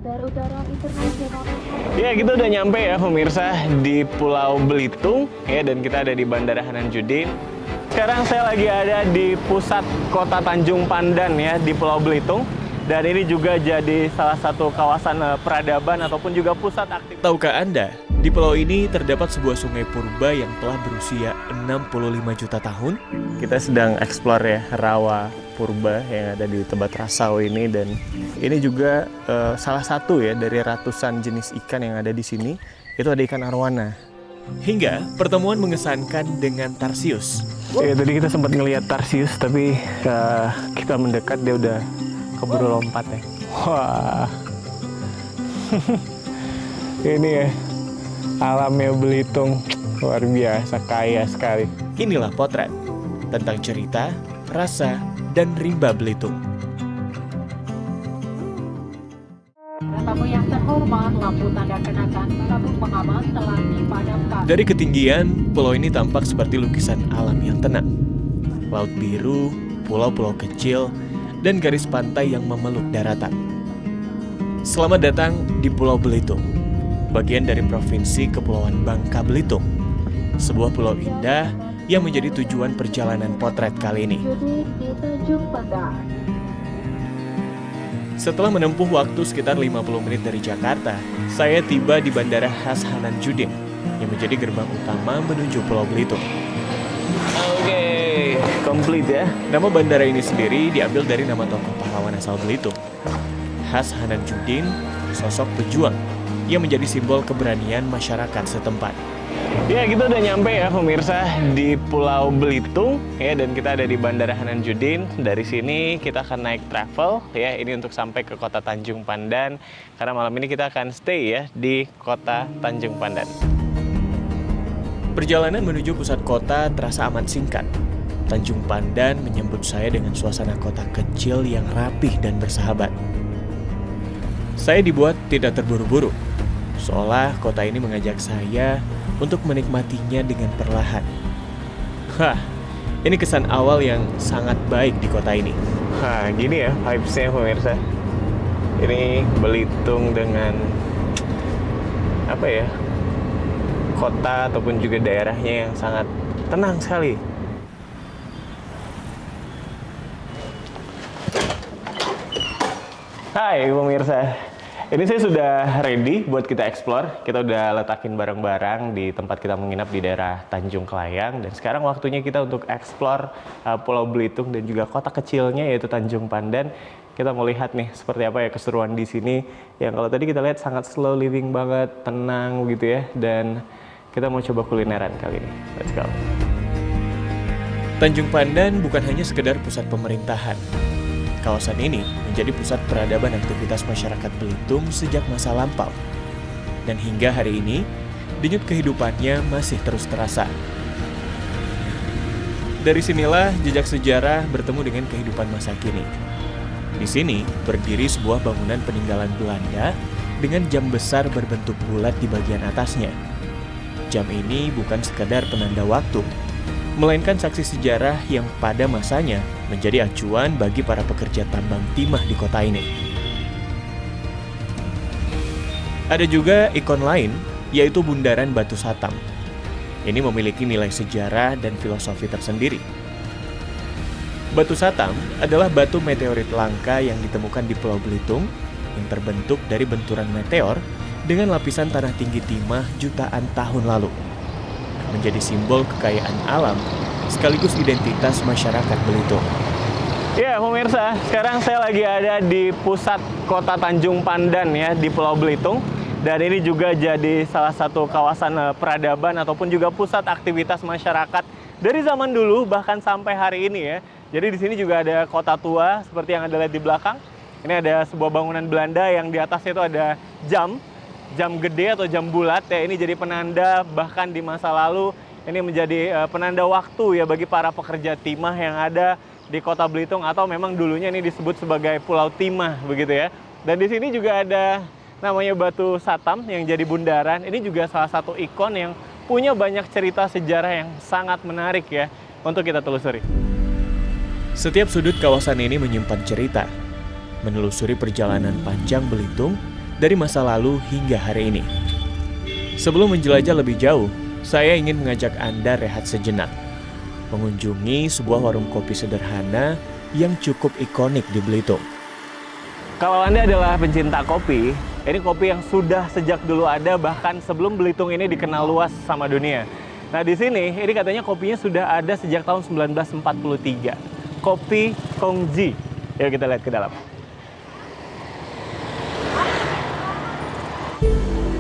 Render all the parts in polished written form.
Bandar Udara Internasional. Ya, kita udah nyampe ya pemirsa di Pulau Belitung ya, dan kita ada di Bandara Hanan Judin. Sekarang saya lagi ada di pusat kota Tanjung Pandan ya, di Pulau Belitung. Dan ini juga jadi salah satu kawasan peradaban ataupun juga pusat aktivitas. Tahukah Anda, di pulau ini terdapat sebuah sungai purba yang telah berusia 65 juta tahun? Kita sedang eksplor ya rawa purba yang ada di Tebet Rasau ini, dan ini juga salah satu ya dari ratusan jenis ikan yang ada di sini. Itu ada ikan arwana. Hingga pertemuan mengesankan dengan Tarsius. Ya, tadi kita sempat ngelihat Tarsius, tapi kita mendekat dia udah keburu lompat ya. Wah, ini ya alamnya Belitung luar biasa, kaya sekali. Inilah potret tentang cerita, rasa, dan rimba Belitung. Tamu yang terhormat, lampu tanda kenakan sabuk pengaman telah dipadamkan. Dari ketinggian, pulau ini tampak seperti lukisan alam yang tenang. Laut biru, pulau-pulau kecil, dan garis pantai yang memeluk daratan. Selamat datang di Pulau Belitung, bagian dari Provinsi Kepulauan Bangka Belitung. Sebuah pulau indah yang menjadi tujuan perjalanan potret kali ini. Judin di Tanjung Pandan. Setelah menempuh waktu sekitar 50 menit dari Jakarta, saya tiba di Bandara Has Hanan Judin yang menjadi gerbang utama menuju Pulau Belitung. Oke, komplit ya. Nama bandara ini sendiri diambil dari nama tokoh pahlawan asal Belitung, Has Hanan Judin, sosok pejuang yang menjadi simbol keberanian masyarakat setempat. Ya, kita udah nyampe ya pemirsa di Pulau Belitung ya, dan kita ada di Bandara Hanan Judin. Dari sini kita akan naik travel ya, ini untuk sampai ke kota Tanjung Pandan, karena malam ini kita akan stay ya di kota Tanjung Pandan. Perjalanan menuju pusat kota terasa amat singkat. Tanjung Pandan menyambut saya dengan suasana kota kecil yang rapih dan bersahabat. Saya dibuat tidak terburu-buru, seolah kota ini mengajak saya untuk menikmatinya dengan perlahan. Hah, ini kesan awal yang sangat baik di kota ini. Nah, gini ya vibes-nya pemirsa. Ini Belitung dengan apa ya, kota ataupun juga daerahnya yang sangat tenang sekali. Hai pemirsa, ini saya sudah ready buat kita explore. Kita udah letakin barang-barang di tempat kita menginap di daerah Tanjung Kelayang, dan sekarang waktunya kita untuk explore Pulau Belitung dan juga kota kecilnya yaitu Tanjung Pandan. Kita mau lihat nih seperti apa ya keseruan di sini. Yang kalau tadi kita lihat sangat slow living banget, tenang begitu ya, dan kita mau coba kulineran kali ini. Let's go. Tanjung Pandan bukan hanya sekedar pusat pemerintahan. Kawasan ini menjadi pusat peradaban aktivitas masyarakat Belitung sejak masa lampau. Dan hingga hari ini, denyut kehidupannya masih terus terasa. Dari sinilah jejak sejarah bertemu dengan kehidupan masa kini. Di sini berdiri sebuah bangunan peninggalan Belanda dengan jam besar berbentuk bulat di bagian atasnya. Jam ini bukan sekadar penanda waktu, melainkan saksi sejarah yang pada masanya menjadi acuan bagi para pekerja tambang timah di kota ini. Ada juga ikon lain, yaitu Bundaran Batu Satam. Ini memiliki nilai sejarah dan filosofi tersendiri. Batu Satam adalah batu meteorit langka yang ditemukan di Pulau Belitung yang terbentuk dari benturan meteor dengan lapisan tanah tinggi timah jutaan tahun lalu. Menjadi simbol kekayaan alam sekaligus identitas masyarakat Belitung. Ya pemirsa, sekarang saya lagi ada di pusat kota Tanjung Pandan ya, di Pulau Belitung. Dan ini juga jadi salah satu kawasan peradaban ataupun juga pusat aktivitas masyarakat dari zaman dulu bahkan sampai hari ini ya. Jadi di sini juga ada kota tua seperti yang Anda lihat di belakang. Ini ada sebuah bangunan Belanda yang di atasnya itu ada jam gede atau jam bulat ya. Ini jadi penanda bahkan di masa lalu ini menjadi penanda waktu ya bagi para pekerja timah yang ada di kota Belitung, atau memang dulunya ini disebut sebagai Pulau Timah begitu ya. Dan di sini juga ada namanya Batu Satam yang jadi bundaran. Ini juga salah satu ikon yang punya banyak cerita sejarah yang sangat menarik ya untuk kita telusuri. Setiap sudut kawasan ini menyimpan cerita, menelusuri perjalanan panjang Belitung dari masa lalu hingga hari ini. Sebelum menjelajah lebih jauh, saya ingin mengajak Anda rehat sejenak, mengunjungi sebuah warung kopi sederhana yang cukup ikonik di Belitung. Kalau Anda adalah pencinta kopi, ini kopi yang sudah sejak dulu ada, bahkan sebelum Belitung ini dikenal luas sama dunia. Nah di sini, ini katanya kopinya sudah ada sejak tahun 1943. Kopi Kongji. Yuk kita lihat ke dalam.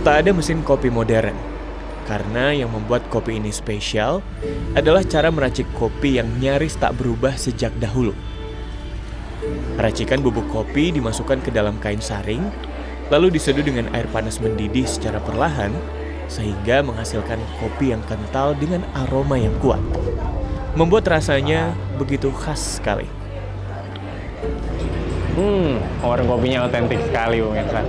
Tak ada mesin kopi modern, karena yang membuat kopi ini spesial adalah cara meracik kopi yang nyaris tak berubah sejak dahulu. Racikan bubuk kopi dimasukkan ke dalam kain saring, lalu diseduh dengan air panas mendidih secara perlahan, sehingga menghasilkan kopi yang kental dengan aroma yang kuat. Membuat rasanya begitu khas sekali. Warung kopinya otentik sekali, pemirsa.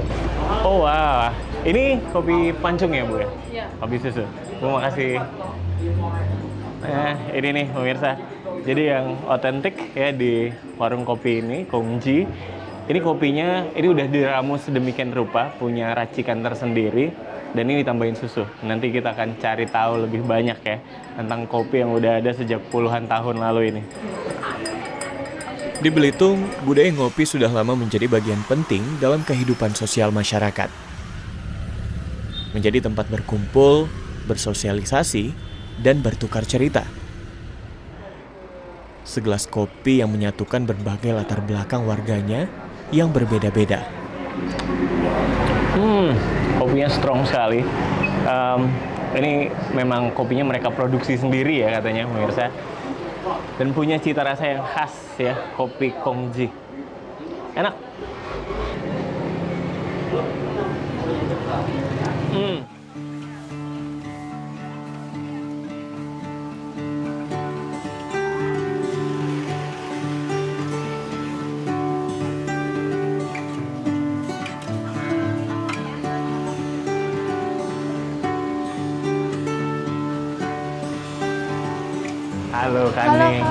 Oh wah, ini kopi pancung ya Bu ya? Iya. Kopi susu. Bu makasih. Nah ini nih pemirsa. Jadi yang otentik ya di warung kopi ini, Kongji. Ini kopinya, ini udah diramu sedemikian rupa, punya racikan tersendiri. Dan ini ditambahin susu. Nanti kita akan cari tahu lebih banyak ya tentang kopi yang udah ada sejak puluhan tahun lalu ini. Di Belitung, budaya ngopi sudah lama menjadi bagian penting dalam kehidupan sosial masyarakat. Menjadi tempat berkumpul, bersosialisasi, dan bertukar cerita. Segelas kopi yang menyatukan berbagai latar belakang warganya yang berbeda-beda. Kopinya strong sekali. Ini memang kopinya mereka produksi sendiri ya katanya pemirsa. Dan punya cita rasa yang khas ya, kopi Kongji. Enak. Halo Kaning.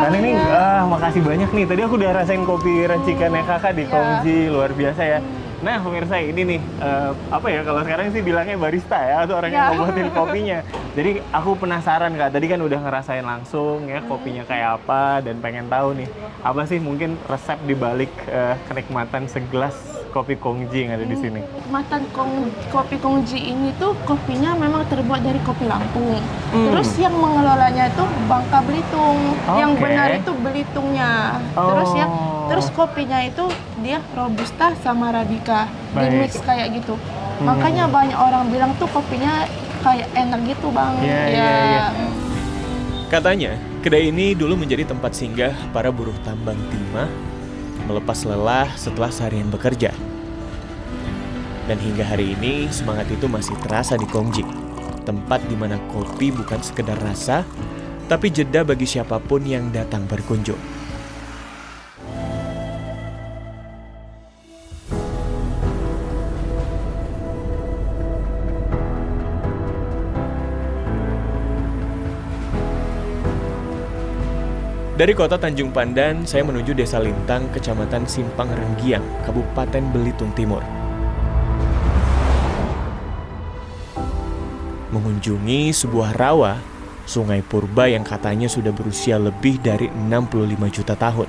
Kaning nih, makasih banyak nih. Tadi aku udah rasain kopi racikannya kakak di Kongji, luar biasa ya. Nah pemirsa ini nih, apa ya kalau sekarang sih bilangnya barista ya, atau orang yang ngobatin kopinya. Jadi aku penasaran Kak, tadi kan udah ngerasain langsung ya kopinya kayak apa, dan pengen tahu nih, apa sih mungkin resep dibalik kenikmatan segelas kopi Kongji yang ada di sini. Kopi Kongji ini tuh kopinya memang terbuat dari kopi Lampung. Terus yang mengelolanya itu Bangka Belitung. Yang benar itu Belitungnya. Terus kopinya itu dia robusta sama arabica di mix kayak gitu. Makanya banyak orang bilang tuh kopinya kayak enak gitu, Bang. Iya. Katanya, kedai ini dulu menjadi tempat singgah para buruh tambang timah melepas lelah setelah seharian bekerja. Dan hingga hari ini semangat itu masih terasa di Kongji, tempat di mana kopi bukan sekedar rasa, tapi jeda bagi siapapun yang datang berkunjung. Dari kota Tanjung Pandan, saya menuju Desa Lintang, Kecamatan Simpang Renggiang, Kabupaten Belitung Timur. Mengunjungi sebuah rawa, Sungai Purba yang katanya sudah berusia lebih dari 65 juta tahun.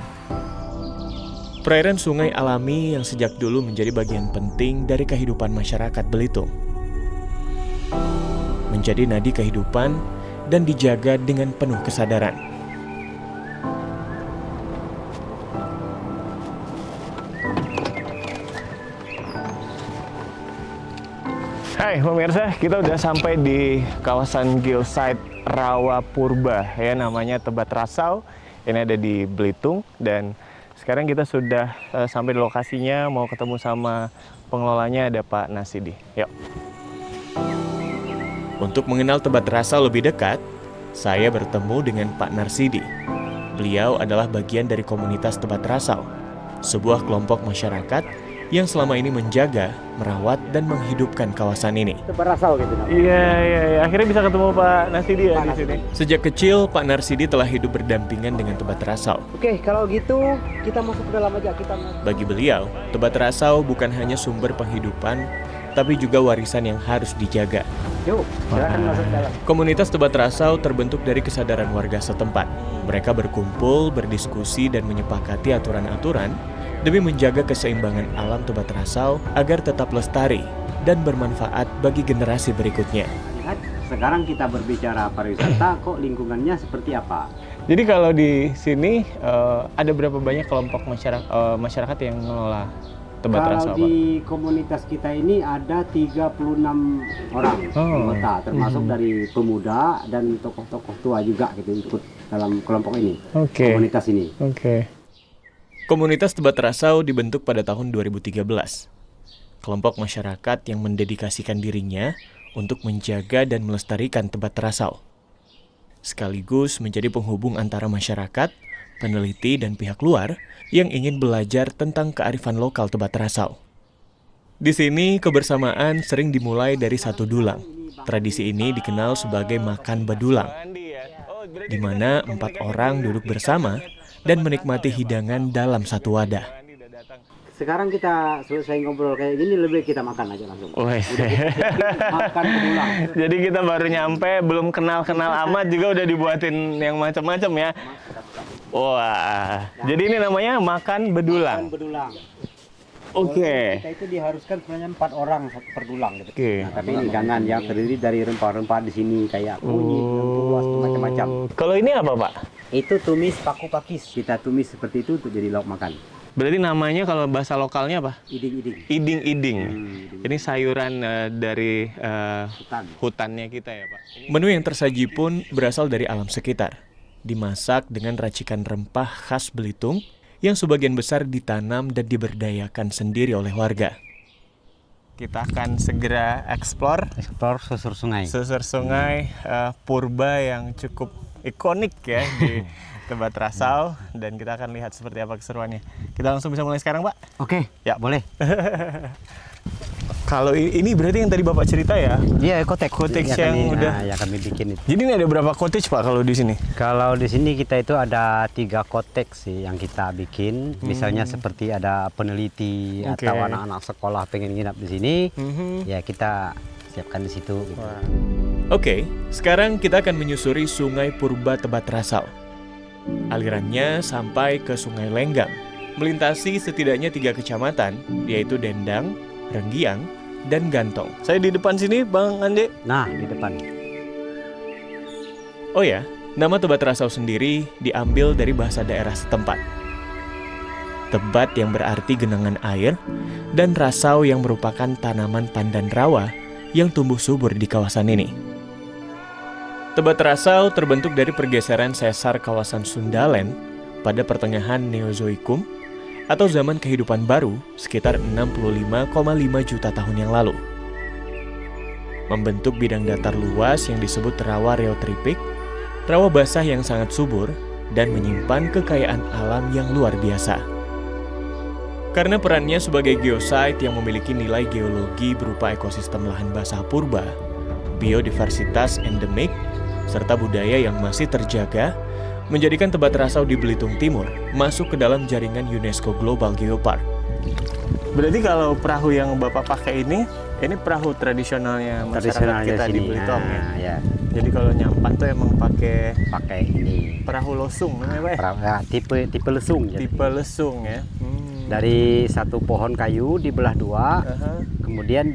Perairan sungai alami yang sejak dulu menjadi bagian penting dari kehidupan masyarakat Belitung. Menjadi nadi kehidupan dan dijaga dengan penuh kesadaran. Hai pemirsa, kita udah sampai di kawasan geosite Rawa Purba ya, namanya Tebat Rasau. Ini ada di Belitung, dan sekarang kita sudah sampai di lokasinya, mau ketemu sama pengelolanya, ada Pak Nasidi. Yuk. Untuk mengenal Tebat Rasau lebih dekat, saya bertemu dengan Pak Narsidi. Beliau adalah bagian dari komunitas Tebat Rasau, sebuah kelompok masyarakat yang selama ini menjaga, merawat, dan menghidupkan kawasan ini. Tebarasau gitu namanya. Iya. Akhirnya bisa ketemu Pak Narsidi ya di sini. Sejak kecil, Pak Narsidi telah hidup berdampingan dengan Tebet Rasau. Oke, kalau gitu kita masuk ke dalam aja. Bagi beliau, Tebet Rasau bukan hanya sumber penghidupan, tapi juga warisan yang harus dijaga. Yuk, silakan masuk dalam. Komunitas Tebet Rasau terbentuk dari kesadaran warga setempat. Mereka berkumpul, berdiskusi, dan menyepakati aturan-aturan demi menjaga keseimbangan alam Tebet Rasau agar tetap lestari dan bermanfaat bagi generasi berikutnya. Lihat, sekarang kita berbicara pariwisata, kok lingkungannya seperti apa? Jadi kalau di sini ada berapa banyak kelompok masyarakat yang mengelola Tebet Rasau, Kalau di komunitas kita ini ada 36 orang anggota, termasuk dari pemuda dan tokoh-tokoh tua juga gitu ikut dalam kelompok ini, komunitas ini. Komunitas Tebet Rasau dibentuk pada tahun 2013. Kelompok masyarakat yang mendedikasikan dirinya untuk menjaga dan melestarikan Tebet Rasau. Sekaligus menjadi penghubung antara masyarakat, peneliti, dan pihak luar yang ingin belajar tentang kearifan lokal Tebet Rasau. Di sini, kebersamaan sering dimulai dari satu dulang. Tradisi ini dikenal sebagai makan bedulang, di mana 4 orang duduk bersama dan menikmati hidangan dalam satu wadah. Sekarang kita selesai ngobrol kayak gini, lebih kita makan aja langsung. Makan berulang. Jadi kita baru nyampe, belum kenal-kenal amat juga udah dibuatin yang macam-macam ya. Wah, jadi ini namanya makan bedulang. Makan bedulang. Oke. Kita itu diharuskan sebenarnya 4 orang per dulang gitu. Oke. Nah, tapi ini hidangan yang terdiri dari rempah-rempah di sini kayak kunyit, lengkuas, macam-macam. Kalau ini apa, Pak? Itu tumis paku pakis. Kita tumis seperti itu untuk jadi lauk makan. Berarti namanya kalau bahasa lokalnya apa? Iding-iding. Iding-iding. iding. Ini sayuran dari Hutan. hutannya kita ya, Pak. Menu yang tersaji pun berasal dari alam sekitar. Dimasak dengan racikan rempah khas Belitung yang sebagian besar ditanam dan diberdayakan sendiri oleh warga. Kita akan segera explore susur sungai. susur sungai purba yang cukup ikonik ya di Tebet Rasau, dan kita akan lihat seperti apa keseruannya. Kita langsung bisa mulai sekarang, Pak? Oke, Ya. boleh. Kalau ini berarti yang tadi Bapak cerita ya? Iya, cottage. Cottage yang udah. ya kami bikin itu. Jadi ini ada berapa cottage, Pak, kalau di sini? Kalau di sini kita itu ada 3 cottage sih yang kita bikin. Misalnya seperti ada peneliti Oke. atau anak-anak sekolah pengen nginap di sini, ya kita siapkan di situ. Gitu. Oke, sekarang kita akan menyusuri Sungai Purba Tebet Rasau. Alirannya sampai ke Sungai Lenggang, melintasi setidaknya 3 kecamatan, yaitu Dendang, Renggiang, dan Gantong. Saya di depan sini, Bang Ande. Nah, di depan. Oh ya, nama Tebet Rasau sendiri diambil dari bahasa daerah setempat. Tebat yang berarti genangan air, dan rasau yang merupakan tanaman pandan rawa yang tumbuh subur di kawasan ini. Tebet Rasau terbentuk dari pergeseran sesar kawasan Sundalen pada pertengahan Neozoikum atau zaman kehidupan baru sekitar 65,5 juta tahun yang lalu. Membentuk bidang datar luas yang disebut rawa reotripik, rawa basah yang sangat subur dan menyimpan kekayaan alam yang luar biasa. Karena perannya sebagai geosite yang memiliki nilai geologi berupa ekosistem lahan basah purba, biodiversitas endemik, serta budaya yang masih terjaga, menjadikan Tebet Rasau di Belitung Timur masuk ke dalam jaringan UNESCO Global Geopark. Berarti kalau perahu yang Bapak pakai ini perahu tradisionalnya masyarakat kita di Belitung ya? Ya. Jadi kalau nyampan tuh emang Pakai ini. perahu losung namanya, Pak? Ya, tipe lesung. Jadi. Tipe lesung ya. Dari satu pohon kayu dibelah 2, kemudian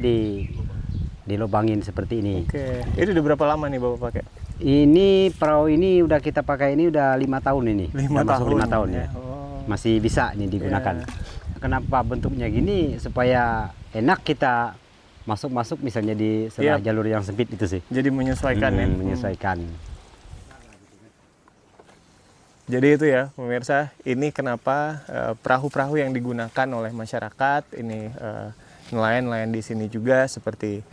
dilobangin seperti ini. Oke. Itu udah berapa lama nih Bapak pakai? Ini perahu ini udah kita pakai ini udah 5 tahun ini. 5 Udah masuk tahun. 5 tahun ya. Oh. Masih bisa nih digunakan. Kenapa bentuknya gini? Supaya enak kita masuk misalnya di sebelah jalur yang sempit itu sih. Jadi menyesuaikan ya. Menyesuaikan. Jadi itu ya pemirsa, ini kenapa perahu-perahu yang digunakan oleh masyarakat ini nelayan-nelayan di sini juga seperti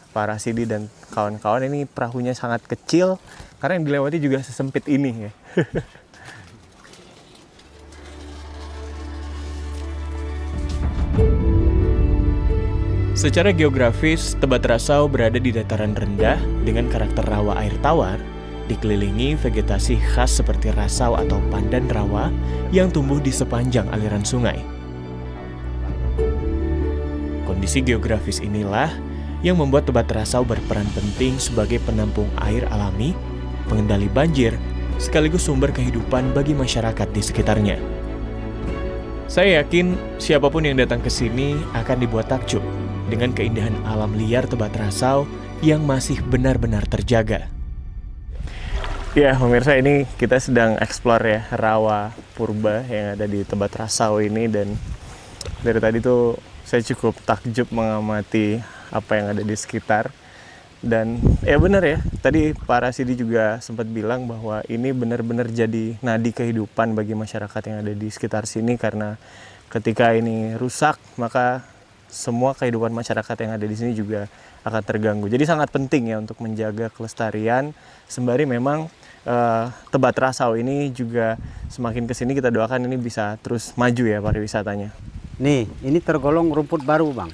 Pak Rasidi dan kawan-kawan, ini perahunya sangat kecil karena yang dilewati juga sesempit ini ya. Secara geografis, Tebat Rasau berada di dataran rendah dengan karakter rawa air tawar, dikelilingi vegetasi khas seperti rasau atau pandan rawa yang tumbuh di sepanjang aliran sungai. Kondisi geografis inilah yang membuat Tebat Rasau berperan penting sebagai penampung air alami, pengendali banjir, sekaligus sumber kehidupan bagi masyarakat di sekitarnya. Saya yakin siapapun yang datang ke sini akan dibuat takjub dengan keindahan alam liar Tebat Rasau yang masih benar-benar terjaga. Ya, pemirsa, ini kita sedang eksplor ya rawa purba yang ada di Tebat Rasau ini, dan dari tadi tuh saya cukup takjub mengamati apa yang ada di sekitar. Dan ya benar ya, tadi Pak Rasidi juga sempat bilang bahwa ini benar-benar jadi nadi kehidupan bagi masyarakat yang ada di sekitar sini, karena ketika ini rusak maka semua kehidupan masyarakat yang ada di sini juga akan terganggu. Jadi sangat penting ya untuk menjaga kelestarian, sembari memang Tebat Rasau ini juga semakin kesini kita doakan ini bisa terus maju ya pariwisatanya. Nih, ini tergolong rumput baru, Bang.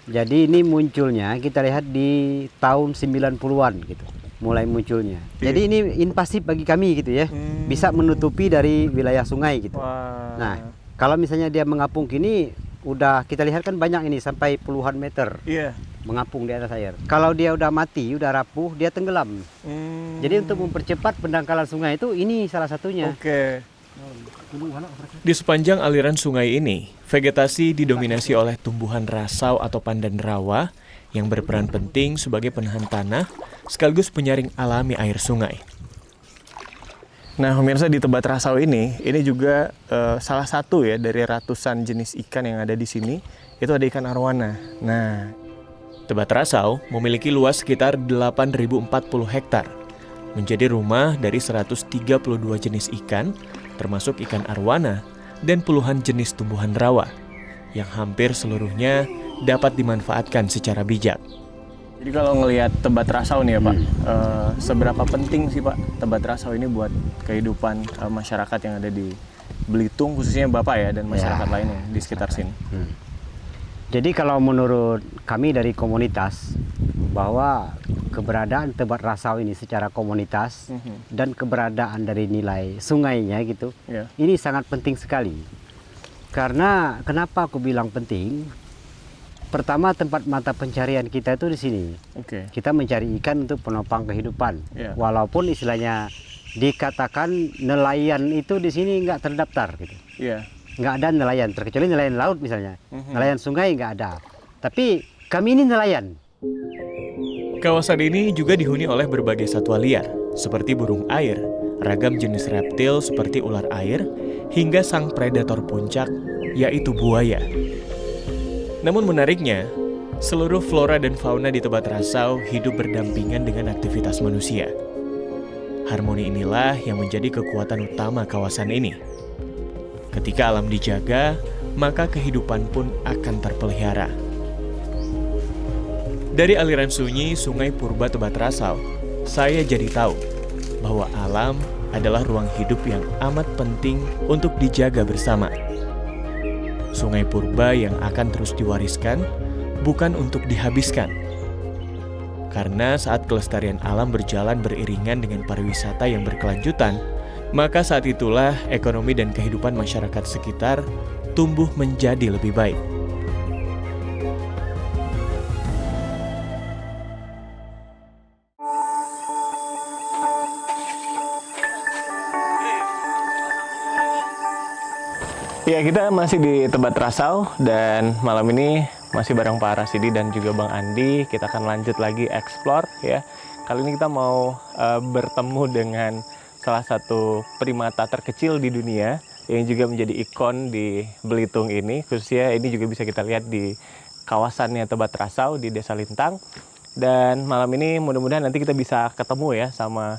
Jadi ini munculnya kita lihat di tahun 90-an gitu, mulai munculnya. Jadi ini invasif bagi kami gitu ya, bisa menutupi dari wilayah sungai gitu. Wah. Nah, kalau misalnya dia mengapung gini, udah kita lihat kan banyak ini sampai puluhan meter mengapung di atas air. Kalau dia udah mati, udah rapuh, dia tenggelam. Jadi untuk mempercepat pendangkalan sungai itu ini salah satunya. Oke. Di sepanjang aliran sungai ini, vegetasi didominasi oleh tumbuhan rasau atau pandan rawa yang berperan penting sebagai penahan tanah sekaligus penyaring alami air sungai. Nah, pemirsa, di Tebat Rasau ini juga salah satu ya dari ratusan jenis ikan yang ada di sini, itu ada ikan arwana. Nah, Tebat Rasau memiliki luas sekitar 8.040 hektar, menjadi rumah dari 132 jenis ikan, termasuk ikan arwana dan puluhan jenis tumbuhan rawa, yang hampir seluruhnya dapat dimanfaatkan secara bijak. jadi kalau ngelihat Tebat Rasau nih ya Pak, seberapa penting sih Pak Tebat Rasau ini buat kehidupan masyarakat yang ada di Belitung, khususnya Bapak ya, dan masyarakat lainnya di sekitar sini? Jadi kalau menurut kami dari komunitas, bahwa keberadaan Tebat Rasau ini secara komunitas dan keberadaan dari nilai sungainya gitu, ini sangat penting sekali. Karena kenapa aku bilang penting? Pertama, tempat mata pencarian kita itu di sini. Kita mencari ikan untuk penopang kehidupan. Walaupun istilahnya dikatakan nelayan itu di sini nggak terdaftar gitu. Nggak ada nelayan, terkecuali nelayan laut misalnya. Nelayan sungai nggak ada. Tapi kami ini nelayan. Kawasan ini juga dihuni oleh berbagai satwa liar, seperti burung air, ragam jenis reptil seperti ular air, hingga sang predator puncak, yaitu buaya. Namun menariknya, seluruh flora dan fauna di Tebat Rasau hidup berdampingan dengan aktivitas manusia. Harmoni inilah yang menjadi kekuatan utama kawasan ini. Ketika alam dijaga, maka kehidupan pun akan terpelihara. Dari aliran sunyi Sungai Purba Tebat Rasau, saya jadi tahu bahwa alam adalah ruang hidup yang amat penting untuk dijaga bersama. Sungai Purba yang akan terus diwariskan, bukan untuk dihabiskan. Karena saat kelestarian alam berjalan beriringan dengan pariwisata yang berkelanjutan, maka saat itulah ekonomi dan kehidupan masyarakat sekitar tumbuh menjadi lebih baik. Ya, kita masih di Tebat Rasau dan malam ini masih bareng Pak Rasidi dan juga Bang Andi. Kita akan lanjut lagi explore ya. Kali ini kita mau bertemu dengan salah satu primata terkecil di dunia yang juga menjadi ikon di Belitung ini. Khususnya ini juga bisa kita lihat di kawasannya Tebat Rasau di Desa Lintang. Dan malam ini mudah-mudahan nanti kita bisa ketemu ya sama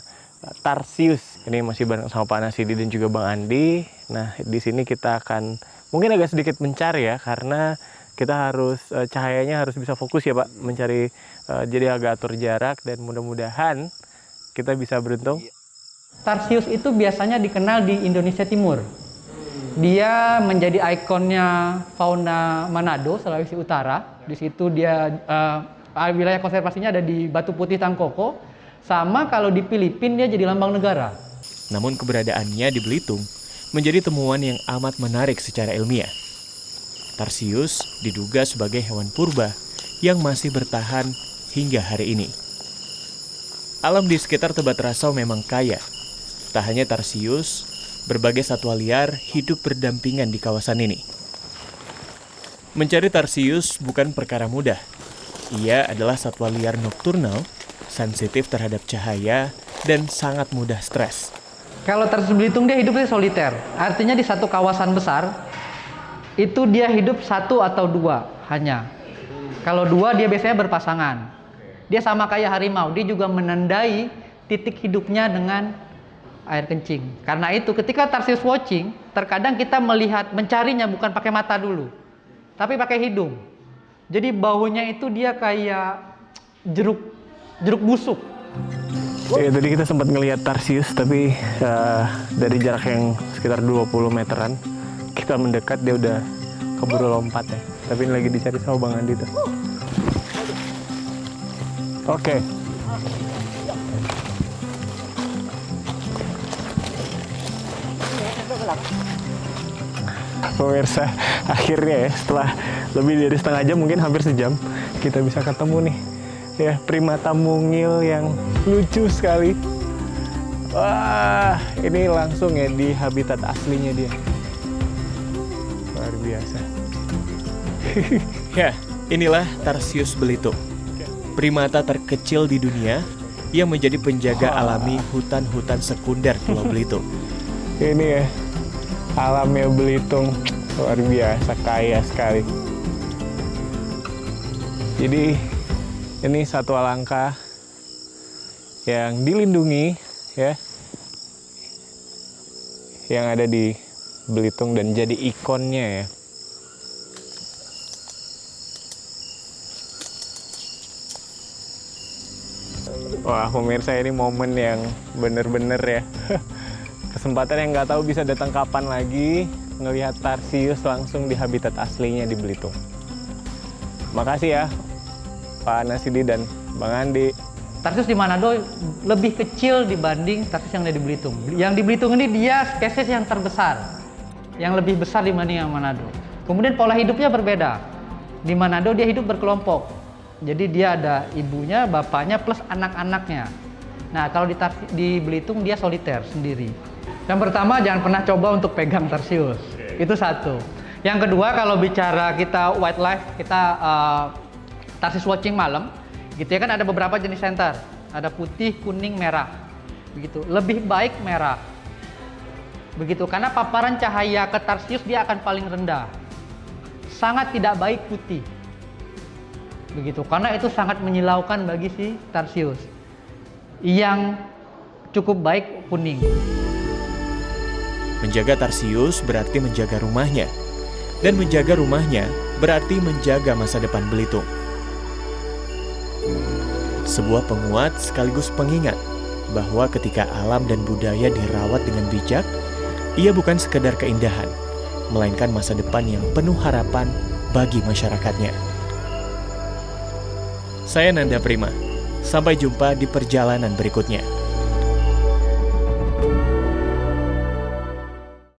Tarsius. Ini masih bareng sama Pak Rasidi dan juga Bang Andi. Nah, di sini kita akan mungkin agak sedikit mencari ya, karena kita harus cahayanya harus bisa fokus ya Pak, mencari, jadi agak atur jarak dan mudah-mudahan kita bisa beruntung. Tarsius itu biasanya dikenal di Indonesia Timur. Dia menjadi ikonnya fauna Manado, Sulawesi Utara. Di situ dia wilayah konservasinya ada di Batu Putih Tangkoko, sama kalau di Filipina dia jadi lambang negara. Namun keberadaannya di Belitung menjadi temuan yang amat menarik secara ilmiah. Tarsius diduga sebagai hewan purba yang masih bertahan hingga hari ini. Alam di sekitar Tebet Rasau memang kaya. Tak hanya tarsius, berbagai satwa liar hidup berdampingan di kawasan ini. Mencari tarsius bukan perkara mudah. Ia adalah satwa liar nokturnal, sensitif terhadap cahaya, dan sangat mudah stres. Kalau tarsius Belitung dia hidupnya soliter, artinya di satu kawasan besar itu dia hidup satu atau dua hanya. Kalau dua dia biasanya berpasangan. Dia sama kayak harimau, dia juga menandai titik hidupnya dengan air kencing. Karena itu ketika tarsius watching, terkadang kita melihat mencarinya bukan pakai mata dulu, tapi pakai hidung. Jadi baunya itu dia kayak jeruk busuk. Ya, tadi kita sempat ngelihat tarsius, tapi dari jarak yang sekitar 20 meteran, kita mendekat dia udah keburu lompat ya. Tapi ini lagi dicari sama Bang Andi tuh. Oke. Pemirsa, akhirnya ya setelah lebih dari setengah jam, mungkin hampir sejam, kita bisa ketemu nih ya primata mungil yang lucu sekali. Wah, ini langsung ya di habitat aslinya dia. Luar biasa. Ya, inilah Tarsius Belitung, primata terkecil di dunia yang menjadi penjaga alami hutan-hutan sekunder Pulau Belitung. Ini ya, alamnya Belitung luar biasa, kaya sekali. Jadi ini satwa langka yang dilindungi ya, yang ada di Belitung dan jadi ikonnya ya. Wah pemirsa, ini momen yang bener-bener ya. Kesempatan yang nggak tahu bisa datang kapan lagi, ngelihat tarsius langsung di habitat aslinya di Belitung. Makasih ya Pak Nasidi dan Bang Andi. Tarsius di Manado lebih kecil dibanding tarsius yang ada di Belitung. Yang di Belitung ini dia spesies yang terbesar, yang lebih besar dibanding yang Manado. Kemudian pola hidupnya berbeda. Di Manado dia hidup berkelompok. Jadi dia ada ibunya, bapaknya, plus anak-anaknya. Nah kalau di Belitung dia soliter sendiri. Yang pertama, jangan pernah coba untuk pegang tarsius. Itu satu. Yang kedua, kalau bicara kita wildlife, kita tarsius watching malam, gitu ya kan ada beberapa jenis center. Ada putih, kuning, merah. Begitu. Lebih baik merah. Begitu, karena paparan cahaya ke tarsius dia akan paling rendah. Sangat tidak baik putih. Begitu, karena itu sangat menyilaukan bagi si tarsius. Yang cukup baik kuning. Menjaga tarsius berarti menjaga rumahnya. Dan menjaga rumahnya berarti menjaga masa depan Belitung. Sebuah penguat sekaligus pengingat bahwa ketika alam dan budaya dirawat dengan bijak, ia bukan sekedar keindahan, melainkan masa depan yang penuh harapan bagi masyarakatnya. Saya Nanda Prima, sampai jumpa di perjalanan berikutnya.